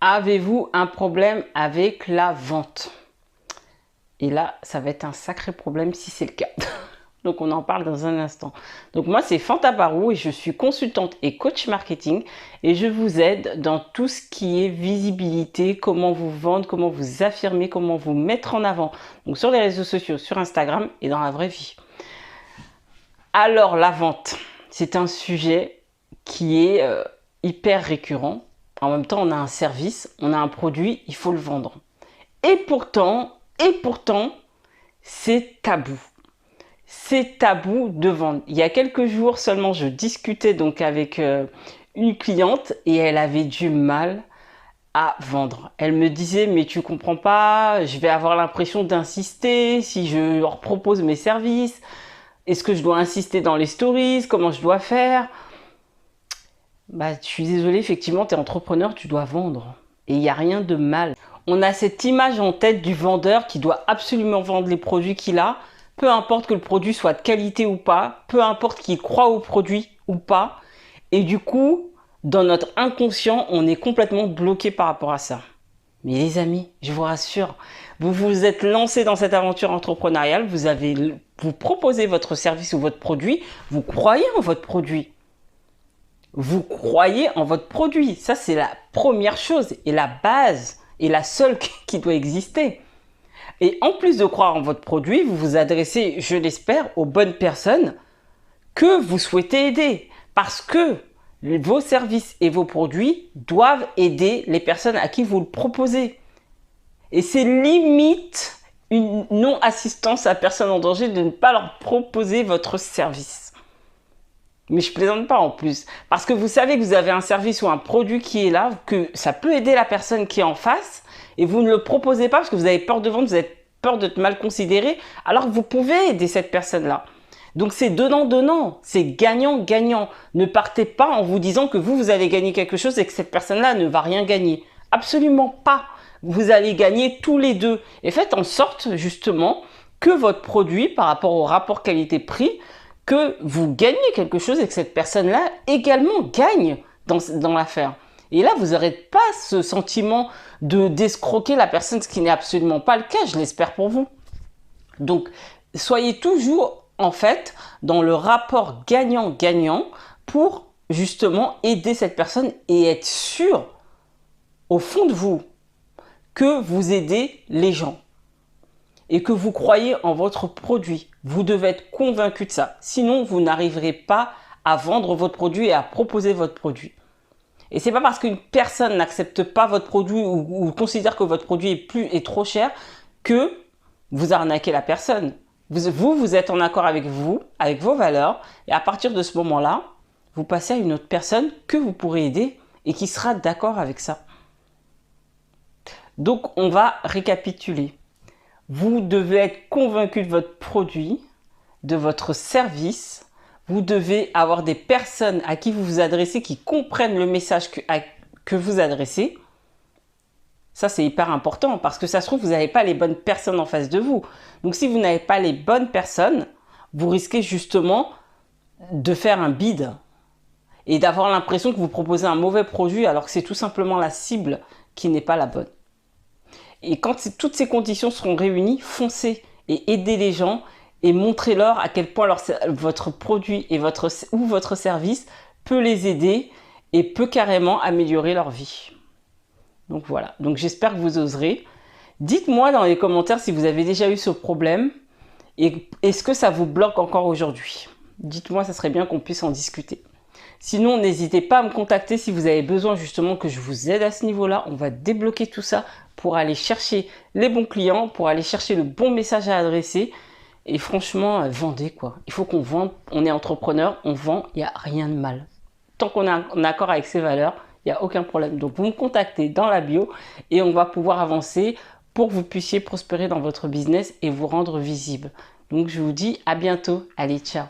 Avez-vous un problème avec la vente? Et là, ça va être un sacré problème si c'est le cas. Donc, on en parle dans un instant. Donc, moi, c'est Fanta Barou et je suis consultante et coach marketing. Et je vous aide dans tout ce qui est visibilité, comment vous vendre, comment vous affirmer, comment vous mettre en avant. Donc, sur les réseaux sociaux, sur Instagram et dans la vraie vie. Alors, la vente, c'est un sujet qui est hyper récurrent. En même temps, on a un service, on a un produit, il faut le vendre. Et pourtant, c'est tabou. C'est tabou de vendre. Il y a quelques jours seulement, je discutais donc avec une cliente et elle avait du mal à vendre. Elle me disait, mais tu comprends pas, je vais avoir l'impression d'insister si je leur propose mes services. Est-ce que je dois insister dans les stories? Comment je dois faire? Bah, je suis désolée, effectivement, tu es entrepreneur, tu dois vendre. Et il n'y a rien de mal. On a cette image en tête du vendeur qui doit absolument vendre les produits qu'il a, peu importe que le produit soit de qualité ou pas, peu importe qu'il croit au produit ou pas. Et du coup, dans notre inconscient, on est complètement bloqué par rapport à ça. Mais les amis, je vous rassure, vous vous êtes lancé dans cette aventure entrepreneuriale, vous proposez votre service ou votre produit, vous croyez en votre produit. Vous croyez en votre produit. Ça, c'est la première chose et la base et la seule qui doit exister. Et en plus de croire en votre produit, vous vous adressez, je l'espère, aux bonnes personnes que vous souhaitez aider. Parce que vos services et vos produits doivent aider les personnes à qui vous le proposez. Et c'est limite une non-assistance à personne en danger de ne pas leur proposer votre service. Mais je plaisante pas en plus. Parce que vous savez que vous avez un service ou un produit qui est là, que ça peut aider la personne qui est en face, et vous ne le proposez pas parce que vous avez peur de vendre, vous avez peur d'être mal considéré, alors que vous pouvez aider cette personne-là. Donc c'est donnant-donnant, c'est gagnant-gagnant. Ne partez pas en vous disant que vous allez gagner quelque chose et que cette personne-là ne va rien gagner. Absolument pas. Vous allez gagner tous les deux. Et faites en sorte justement que votre produit, par rapport au rapport qualité-prix, que vous gagnez quelque chose et que cette personne-là également gagne dans l'affaire. Et là, vous n'aurez pas ce sentiment d'escroquer la personne, ce qui n'est absolument pas le cas, je l'espère pour vous. Donc, soyez toujours, en fait, dans le rapport gagnant-gagnant pour justement aider cette personne et être sûr, au fond de vous, que vous aidez les gens et que vous croyez en votre produit. Vous devez être convaincu de ça. Sinon, vous n'arriverez pas à vendre votre produit et à proposer votre produit. Et c'est pas parce qu'une personne n'accepte pas votre produit ou considère que votre produit est trop cher que vous arnaquez la personne. Vous êtes en accord avec vous, avec vos valeurs, et à partir de ce moment-là, vous passez à une autre personne que vous pourrez aider et qui sera d'accord avec ça. Donc, on va récapituler. Vous devez être convaincu de votre produit, de votre service. Vous devez avoir des personnes à qui vous vous adressez qui comprennent le message que vous adressez. Ça, c'est hyper important parce que ça se trouve, vous n'avez pas les bonnes personnes en face de vous. Donc, si vous n'avez pas les bonnes personnes, vous risquez justement de faire un bide et d'avoir l'impression que vous proposez un mauvais produit alors que c'est tout simplement la cible qui n'est pas la bonne. Et quand toutes ces conditions seront réunies, foncez et aidez les gens et montrez-leur à quel point votre produit ou votre service peut les aider et peut carrément améliorer leur vie. Donc voilà, donc j'espère que vous oserez. Dites-moi dans les commentaires si vous avez déjà eu ce problème et est-ce que ça vous bloque encore aujourd'hui. Dites-moi, ça serait bien qu'on puisse en discuter. Sinon, n'hésitez pas à me contacter si vous avez besoin justement que je vous aide à ce niveau-là. On va débloquer tout ça pour aller chercher les bons clients, pour aller chercher le bon message à adresser. Et franchement, vendez quoi. Il faut qu'on vende. On est entrepreneur, on vend, il n'y a rien de mal. Tant qu'on est en accord avec ses valeurs, il n'y a aucun problème. Donc, vous me contactez dans la bio et on va pouvoir avancer pour que vous puissiez prospérer dans votre business et vous rendre visible. Donc, je vous dis à bientôt. Allez, ciao.